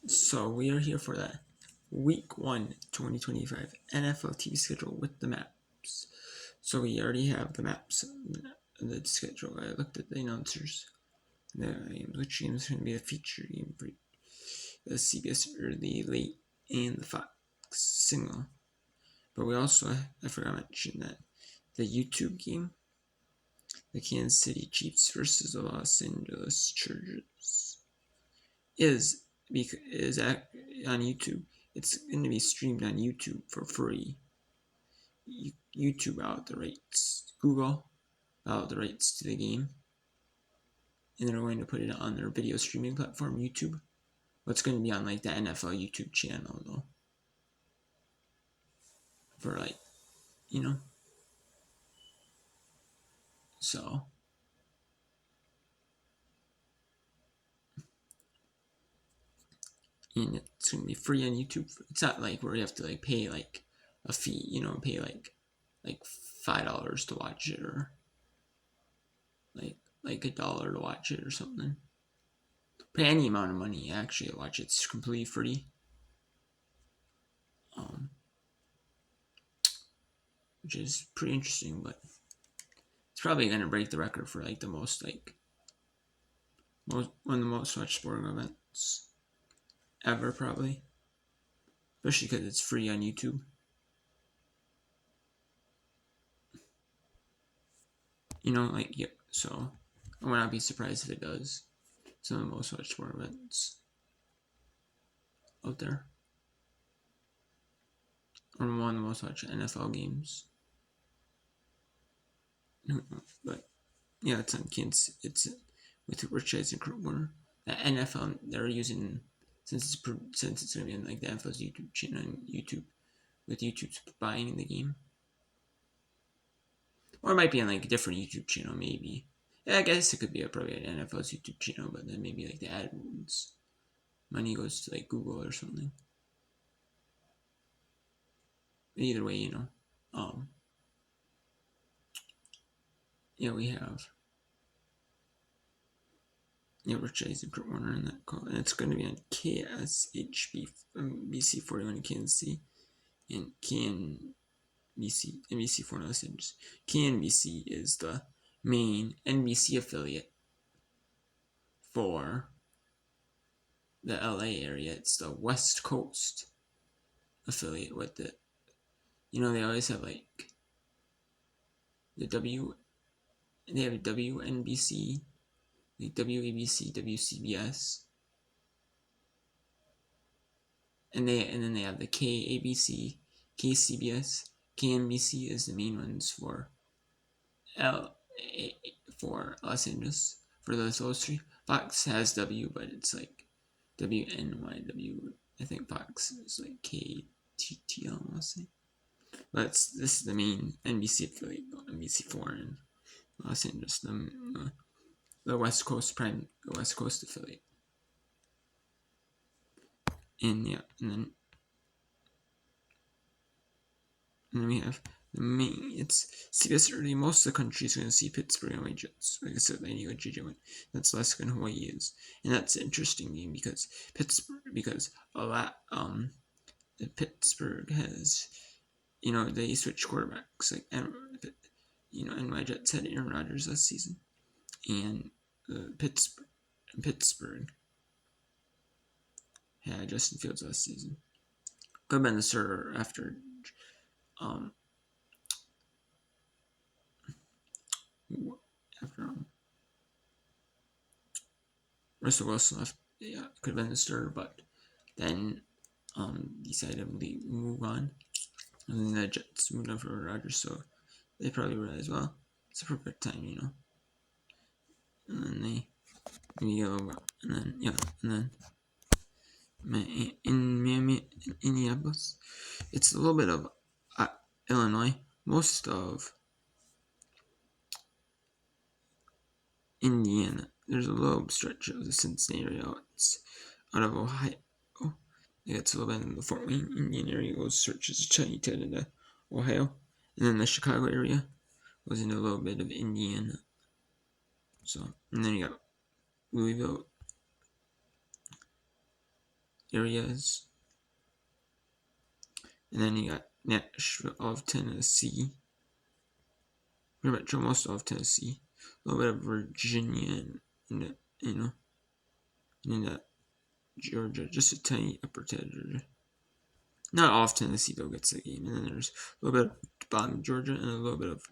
So we are here for the Week 1 2025 NFL TV schedule with the maps. So we already have the maps, the schedule. I looked at the announcers. Which game is going to be a feature game for the CBS early, late, and the Fox single. But we also, I forgot to mention that the YouTube game, the Kansas City Chiefs versus the Los Angeles Chargers, is on YouTube. It's going to be streamed on YouTube for free. YouTube out the rights. Google out the rights to the game, and they're going to put it on their video streaming platform, YouTube. But it's going to be on like the NFL YouTube channel though, for like, you know. So and it's going to be free on YouTube. It's not like where you have to like pay like a fee, pay like $5 to watch it, or like $1 to watch it or something. Pay any amount of money actually to watch it. It's completely free. Which is pretty interesting, but it's probably gonna break the record for like the most one of the most watched sporting events ever, probably. Especially because it's free on YouTube. So I would not be surprised if it does. Some of the most watched sporting events out there. Or one of the most watched NFL games. But yeah, it's on kids. It's with Rich Eisen Warner. The NFL they're using, since it's gonna be on like the NFL's YouTube channel on YouTube, with YouTube's buying the game. Or it might be on like a different YouTube channel, maybe. Yeah, I guess it could be probably an NFL's YouTube channel, but then maybe like the AdWords money goes to like Google or something. Either way, we have Rich Eisen Warner in that call, and it's going to be on KSHB BC 41 in Kansas City, and NBC4 in Los Angeles. KNBC is the main NBC affiliate for the LA area. It's the West Coast affiliate with it. They always have like the they have WNBC, like WABC, WCBS, and then they have the KABC, KCBS, KNBC is the main ones for for Los Angeles. For those three, Fox has W, but it's like WNYW. I think Fox is like KTTL, I'll say. But this is the main NBC affiliate, NBC4 in Los Angeles, the West Coast affiliate. And yeah, and then we have the main. It's CBS early. Most of the country is going to see Pittsburgh and Jets. Like I said, I knew what JJ went. That's less than Hawaii is, and that's an interesting game because Pittsburgh has, they switch quarterbacks. Like, and my Jets had Aaron Rodgers last season, and Pittsburgh had Justin Fields last season. Could have been the starter after Russell Wilson left. Yeah, could have been the starter, but then decided to move on. And then the Jets moved on for Rodgers, so they probably realized, well, it's a perfect time, And then they maybe get a little bit, and then in Indianapolis, it's a little bit of Illinois. Most of Indiana, there's a little stretch of the Cincinnati area. It's out of Ohio. Yeah, it's a little bit in the Fort Wayne, Indiana area goes stretches Chinatown into Ohio, and then the Chicago area goes into a little bit of Indiana. So, and then you got Louisville, areas. And then you got Nashville of Tennessee, pretty much most of Tennessee, a little bit of Virginia, and and that Georgia, just a tiny upper Georgia. Not all of Tennessee though gets the game, and then there's a little bit of the bottom of Georgia and a little bit of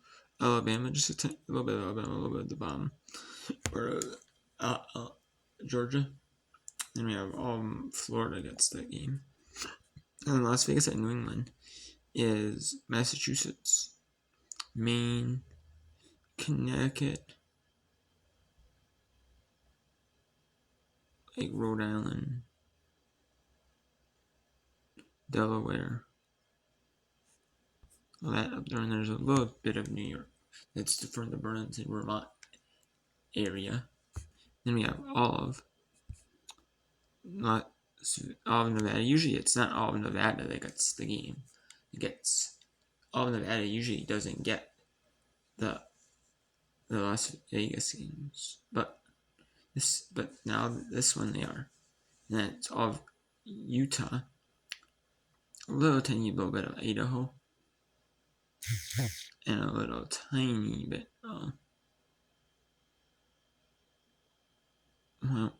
Alabama, just a little bit of Alabama, a little bit of the bottom or Georgia. Then we have Florida gets that game, and then Las Vegas at New England is Massachusetts, Maine, Connecticut, like Rhode Island, Delaware, all that up there, and there's a little bit of New York. That's from the Burlington, Vermont area. Then we have all of Nevada. Usually it's not all of Nevada that gets the game. It gets all of Nevada usually doesn't get the Las Vegas games, but now this one they are. And then it's all of Utah, a little tiny little bit of Idaho, and a little tiny bit well. And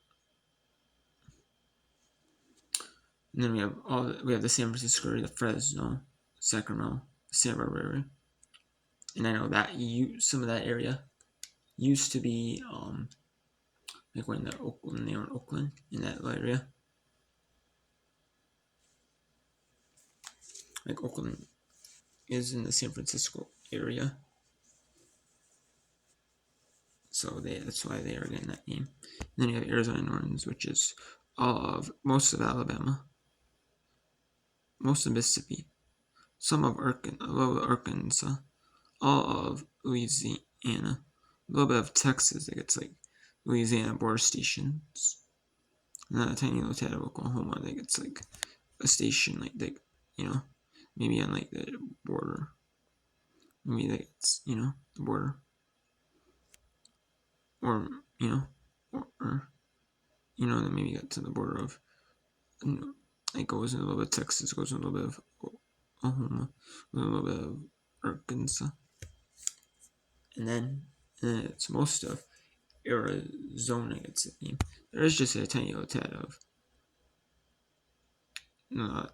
then we have the San Francisco area, the Fresno, Sacramento, Santa Barbara area. And I know that some of that area used to be like when they were in Oakland, in that area. Like Oakland is in the San Francisco area, so that's why they are getting that game. And then you have Arizona and New Orleans, which is most of Alabama, most of Mississippi, some of a little of Arkansas, all of Louisiana, a little bit of Texas. It gets like Louisiana border stations, and then a tiny little tad of Oklahoma that gets like a station like maybe on like the border. Maybe that's the border, or then maybe get to the border of, it goes in a little bit of Texas, goes in a little bit of Oklahoma, a little bit of Arkansas, and then it's most of Arizona gets the game. There is just a tiny little tad of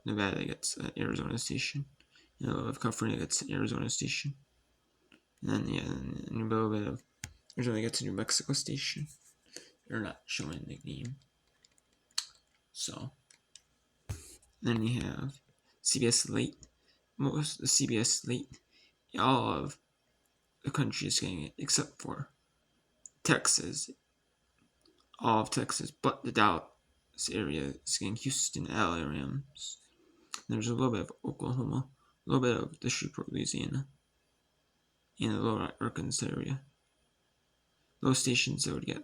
Nevada gets an Arizona station, and a little of California gets an Arizona station, and then and a little bit of Arizona gets a New Mexico station. They're not showing the game. So then we have CBS late. Most of the CBS late, all of the country is getting it except for Texas. All of Texas, but the Dallas area is getting Houston, LA Rams. There's a little bit of Oklahoma, a little bit of the Shreveport, Louisiana, and a little Arkansas area. Those stations that would get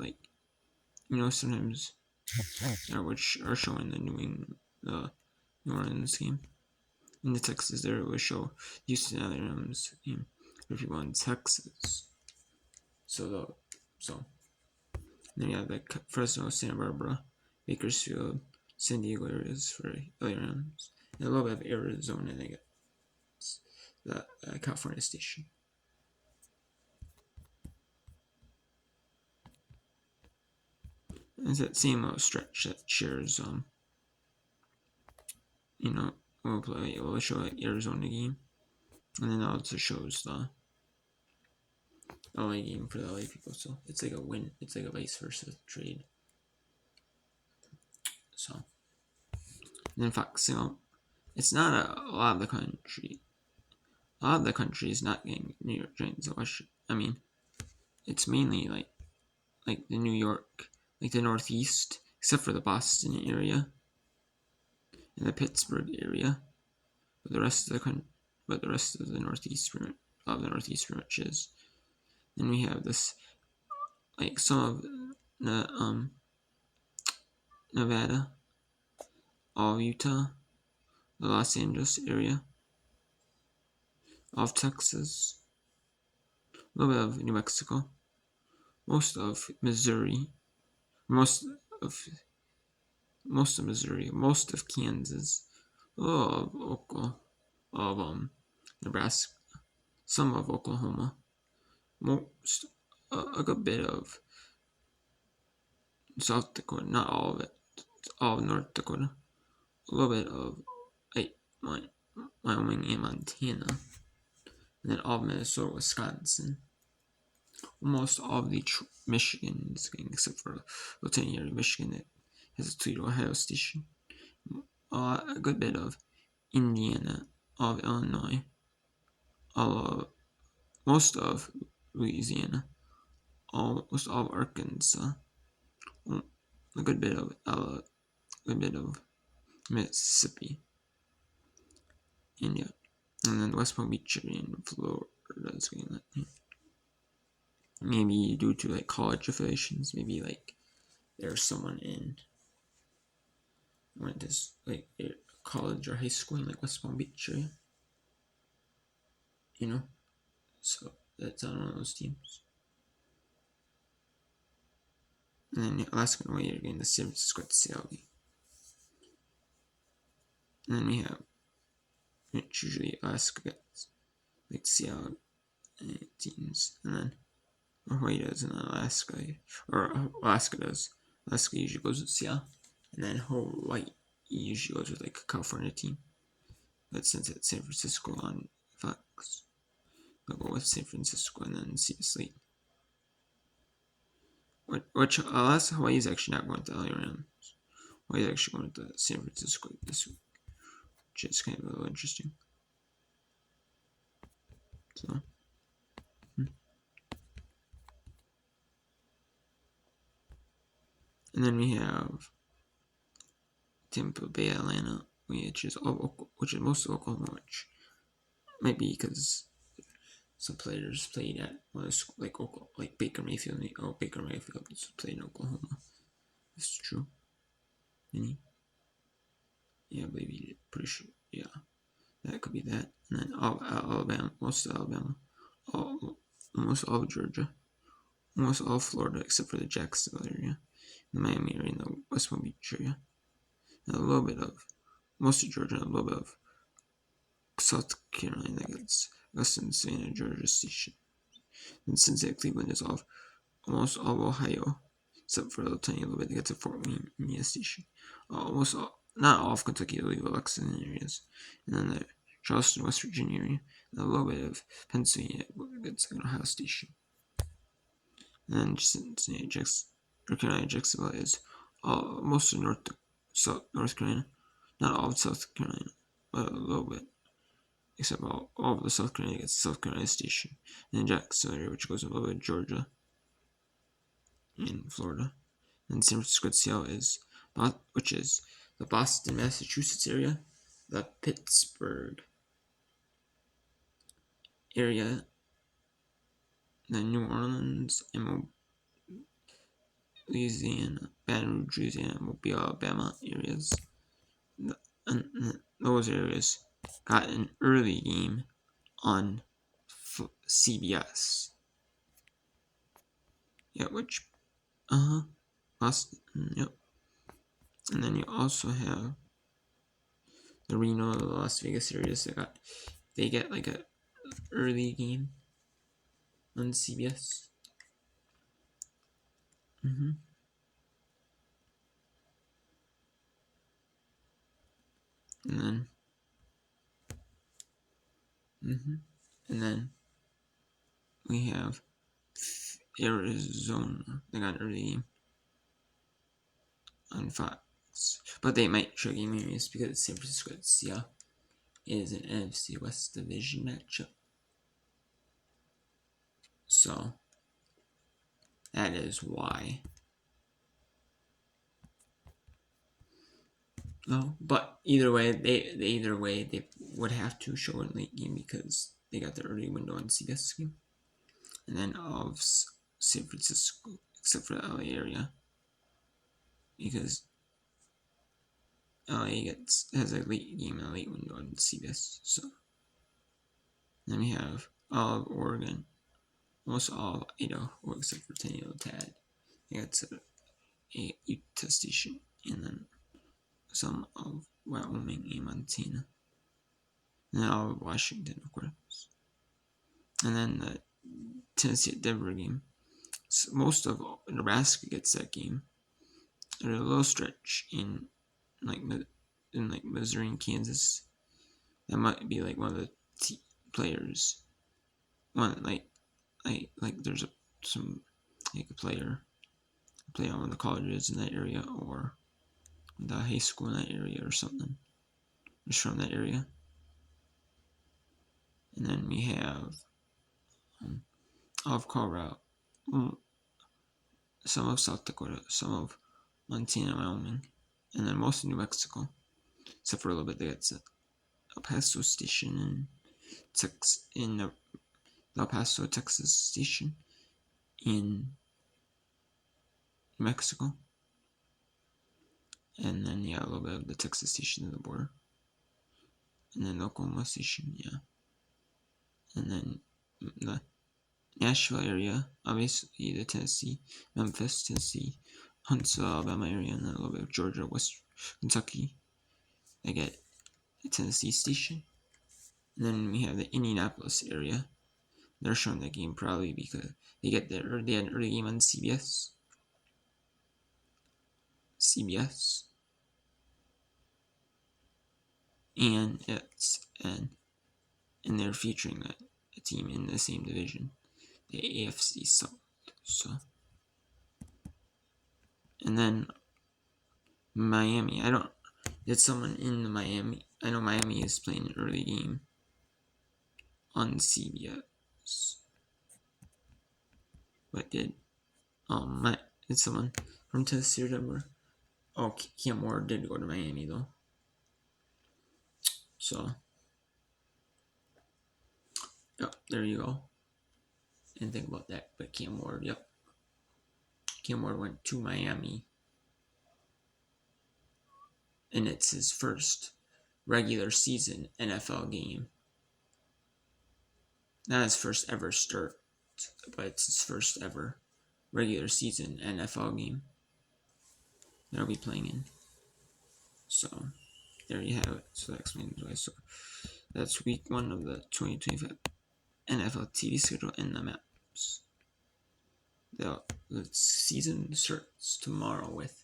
sometimes which are showing the New Orleans game. In the Texas there it will show Houston Rams game for people in Texas. So then you have the Fresno, Santa Barbara, Bakersfield, San Diego areas for LA Rams, and a little bit of Arizona that gets the California station. It's that same little stretch that shares we'll show like Arizona game, and then it also shows the LA game for the LA people. So it's like a win. It's like a vice versa trade. So then Fox, it's not a lot of the country. A lot of the country is not getting New York Giants. I mean, it's mainly like the New York, like the Northeast, except for the Boston area and the Pittsburgh area. But the rest of the Northeast, pretty much is. Then we have this, like some of the Nevada, all of Utah, the Los Angeles area, all of Texas, a little bit of New Mexico, most of Missouri, most of most of Missouri, most of Kansas, a little of Oklahoma, of Nebraska, some of Oklahoma, most a good bit of South Dakota, not all of it, all of North Dakota, a little bit of like Wyoming and Montana, and then all of Minnesota, Wisconsin, almost all of the Michigan, except for Lieutenant area Michigan that has a Toledo, Ohio station, a good bit of Indiana, all of Illinois, all of most of Louisiana, almost all of Arkansas, a good bit of Mississippi, and yeah, and then West Palm Beach area in Florida is getting that. Yeah. Maybe due to like college affiliations, maybe like there's someone in went to like college or high school in like West Palm Beach area, you know. So that's on one of those teams. And then Alaska and Hawaii are getting the San Francisco to Seattle. And then we have, which usually Alaska gets like Seattle teams, and then Hawaii does, and Alaska, or Alaska does. Alaska usually goes with Seattle, and then Hawaii usually goes with like a California team. But since it's San Francisco on Fox, they'll go with San Francisco and then CBS late. Which Alaska, Hawaii is actually not going to LA Rams. Hawaii is actually going to San Francisco this week, which is kind of a little interesting. So. And then we have Tampa Bay, Atlanta, which is most of Oklahoma, which might be because some players played at like Baker Mayfield. Oh, Baker Mayfield played in Oklahoma. That's true. Didn't he? Yeah, I believe he did. Pretty sure. Yeah, that could be that. And then Alabama, most of Alabama, almost all of Georgia, almost all of Florida except for the Jacksonville area, the Miami area, and the West Palm Beach area. And a little bit of most of Georgia, and a little bit of South Carolina that gets Western Savannah, Georgia Station. And Cincinnati, Cleveland is off almost all of Ohio, except for a tiny little bit that gets a Fort Wayne Indiana Station. Almost all, not all of Kentucky, the Louisville, Lexington areas. And then the Charleston, West Virginia area, and a little bit of Pennsylvania gets an Ohio Station. And then Cincinnati, Carolina, Jacksonville is most of North Carolina, not all of South Carolina, but a little bit. Except all of the South Carolina gets South Carolina Station, and then Jacksonville area, which goes over Georgia and Florida. And San Francisco to Seattle is, which is the Boston, Massachusetts area, the Pittsburgh area, the New Orleans and Louisiana, Baton Rouge, Louisiana, Mobile, Alabama areas. And those areas got an early game on CBS. Yeah, which, Boston, yep. And then you also have the Reno, the Las Vegas areas they get like a early game on CBS. And then, and then we have Arizona. They got an early game on Fox, but they might show game areas because San Francisco at Seattle is an NFC West division matchup. So that is why. No, but either way, they would have to show a late game because they got the early window on CBS game, and then of San Francisco, except for the LA area, because LA has a late game and a late window on CBS. So then we have all of Oregon, almost all of Idaho, except for Tenny Tad. They got a Utah station, and then some of Wyoming and Montana. And all of Washington, of course. And then the Tennessee at Denver game. So most of Nebraska gets that game. There's a little stretch in like Missouri and Kansas. That might be like one of the players. One like there's some like a player play on one of the colleges in that area or the high school in that area or something. Just from that area. And then we have all of Colorado, some of South Dakota, some of Montana, Wyoming, and then most of New Mexico, except for a little bit they got El Paso Station and the El Paso, Texas station in New Mexico, and then a little bit of the Texas station at the border, and then the Oklahoma station, and then the Nashville area, obviously the Tennessee, Memphis, Tennessee, Huntsville, Alabama area, and then a little bit of Georgia, West Kentucky. They get the Tennessee station. And then we have the Indianapolis area. They're showing that game probably because they had an early game on CBS. And they're featuring a team in the same division, the AFC South. So, and then Miami. Did someone in Miami? I know Miami is playing an early game on CBS. But did someone from Tennessee or Denver? Oh, Cam Ward did go to Miami though. So, yep, there you go. Didn't think about that, but Cam Ward, yep. Cam Ward went to Miami. And it's his first regular season NFL game. Not his first ever start, but it's his first ever regular season NFL game they'll be playing in. So, there you have it. So that explains why. So, that's week 1 of the 2025 NFL TV schedule and the maps. The season starts tomorrow with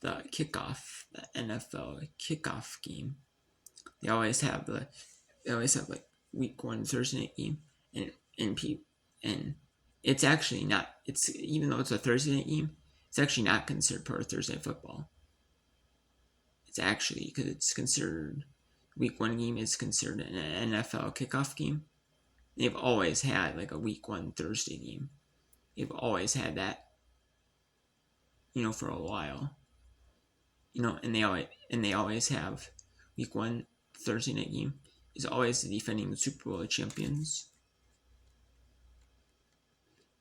the kickoff, the NFL kickoff game. They always have like week 1 Thursday night game, and it's actually not. It's even though it's a Thursday night game, it's actually not considered part of Thursday Night Football. It's actually because it's considered week 1 game is considered an NFL kickoff game. They've always had like a week 1 Thursday game. They've always had that, for a while. And they always have week 1 Thursday night game is always the defending Super Bowl champions.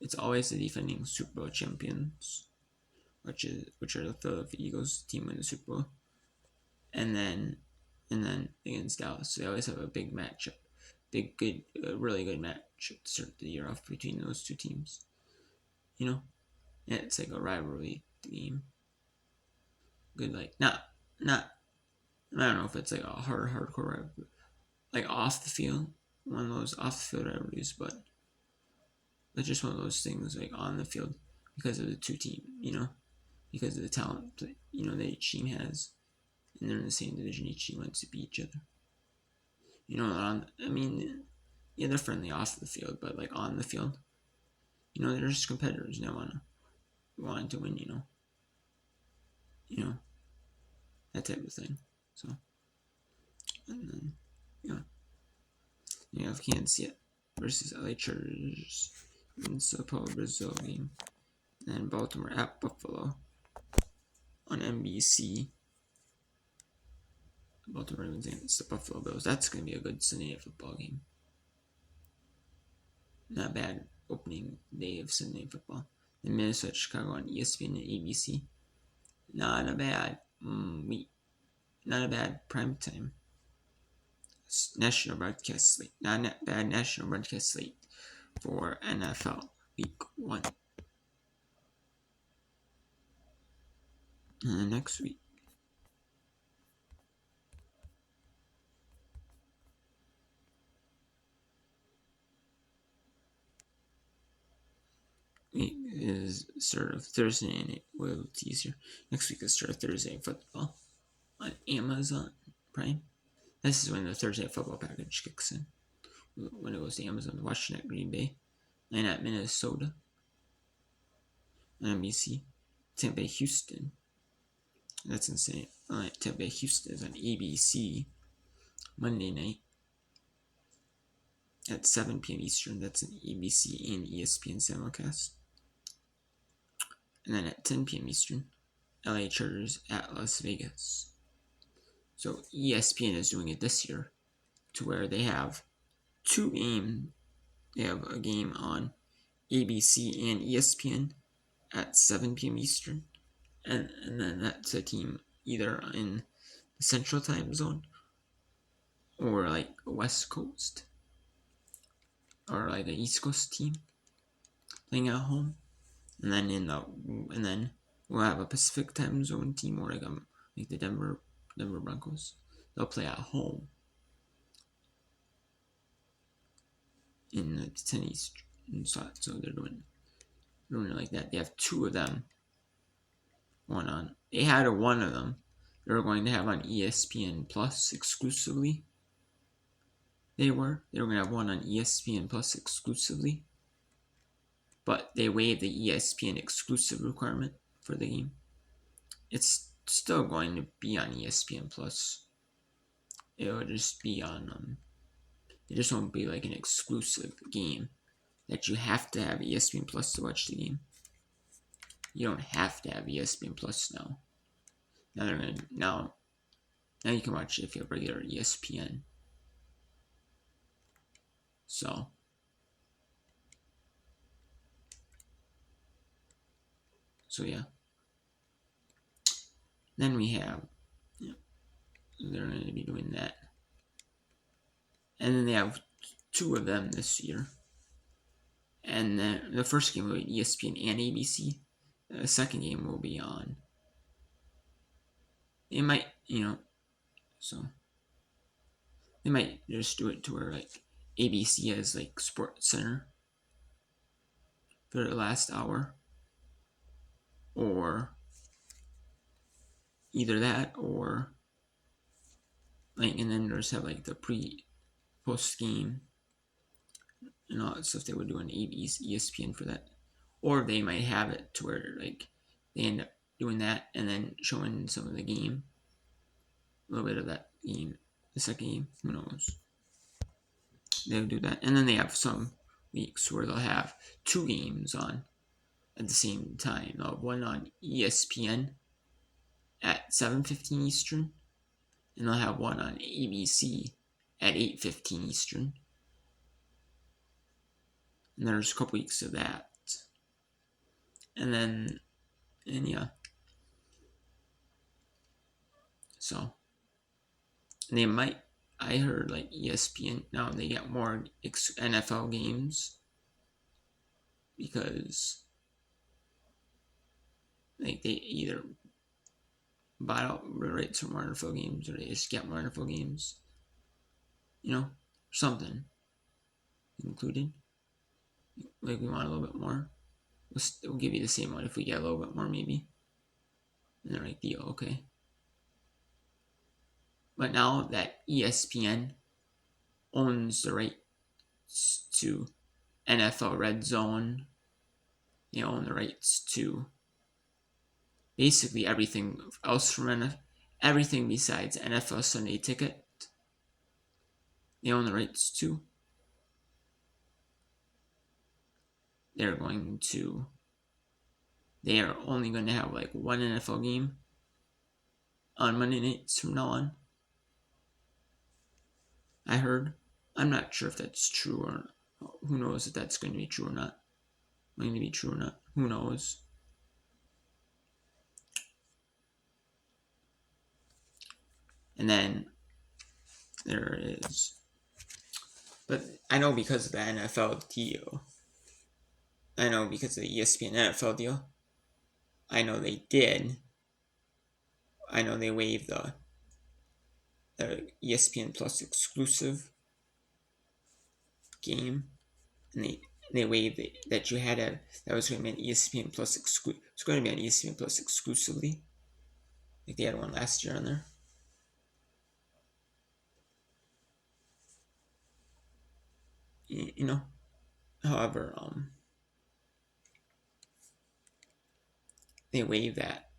It's always the defending Super Bowl champions, which are the Philadelphia Eagles team in the Super Bowl, and then against Dallas. So they always have a big matchup, really good match to start the year off between those two teams. And it's like a rivalry game. Good, like not. I don't know if it's like a hardcore rivalry, like off the field, one of those off the field rivalries, but just one of those things like on the field because of the two teams, because of the talent that each team has, and they're in the same division. Each team wants to beat each other. They're friendly off the field, but like on the field, they're just competitors and they want to win. That type of thing. So, and then you have Kansas City versus LA Chargers in Sao Paulo, Brazil game, and Baltimore at Buffalo on NBC. Baltimore Ravens against the Buffalo Bills. That's going to be a good Sunday night football game. Not bad opening day of Sunday night football. And Minnesota, Chicago on ESPN and ABC. Not a bad prime time national broadcast slate. Not a bad national broadcast slate for NFL Week 1. And next week, week is start of Thursday and it's easier. Next week is start of Thursday football on Amazon Prime. This is when the Thursday football package kicks in. When it goes to Amazon, watching at Green Bay, and at Minnesota on NBC. Tampa Bay Houston. That's insane. Tampa Bay Houston is on ABC Monday night at 7 p.m. Eastern. That's an ABC and ESPN simulcast. And then at 10 p.m. Eastern, LA Chargers at Las Vegas. So ESPN is doing it this year to where they have two games. They have a game on ABC and ESPN at 7 p.m. Eastern. And then that's a team either in the Central Time Zone or like West Coast or like the East Coast team playing at home. And then we'll have a Pacific Time Zone team or like the Denver Broncos. They'll play at home in the 10 Eastern slot. So they're doing it like that. They have two of them. They had one of them. They were going to have on ESPN Plus exclusively. They were going to have one on ESPN Plus exclusively. But they waived the ESPN exclusive requirement for the game. It's still going to be on ESPN Plus. It will just be on it just won't be like an exclusive game that you have to have ESPN Plus to watch the game. You don't have to have ESPN Plus now. Now you can watch it if you have regular ESPN. So yeah. Then we have, they're going to be doing that. And then they have two of them this year. And then the first game will be ESPN and ABC. The second game will be on. It might, so they might just do it to where like ABC has like Sports Center for the last hour. Or either that or like, and then there's have like the post game and all that stuff they would do on ESPN for that. Or they might have it to where like they end up doing that and then showing some of the game, a little bit of that game, the second game, who knows. They'll do that. And then they have some weeks where they'll have two games on at the same time. They'll have one on ESPN at 7:15 Eastern, and they'll have one on ABC at 8:15 Eastern. And there's a couple weeks of that. And yeah. So, they might, I heard like ESPN, now they get more NFL games because like they either bought out the rights for more NFL games or they just get more NFL games. Something included. Like we want a little bit more. We'll give you the same one if we get a little bit more maybe. And they're like, deal, okay. But now that ESPN owns the rights to NFL Red Zone, they own the rights to basically everything else from NFL, everything besides NFL Sunday Ticket. They own the rights to. They are only going to have like one NFL game on Monday nights from now on. I heard. I'm not sure if that's true or not. Who knows if that's going to be true or not. Going to be true or not. Who knows? And then there is. But I know because of the NFL deal. I know because of the ESPN NFL deal. I know they did. I know they waived the ESPN Plus exclusive game, and they waived it, that you had that was going to be an ESPN Plus it's going to be on ESPN Plus exclusively. I think they had one last year on there. You know, however, they waived that,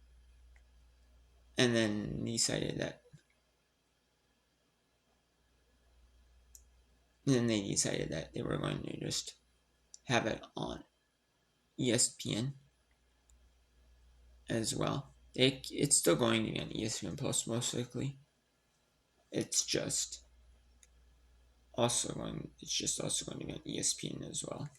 and then decided that, they were going to just have it on ESPN as well. It's still going to be on ESPN Plus most likely. It's just also going to be on ESPN as well.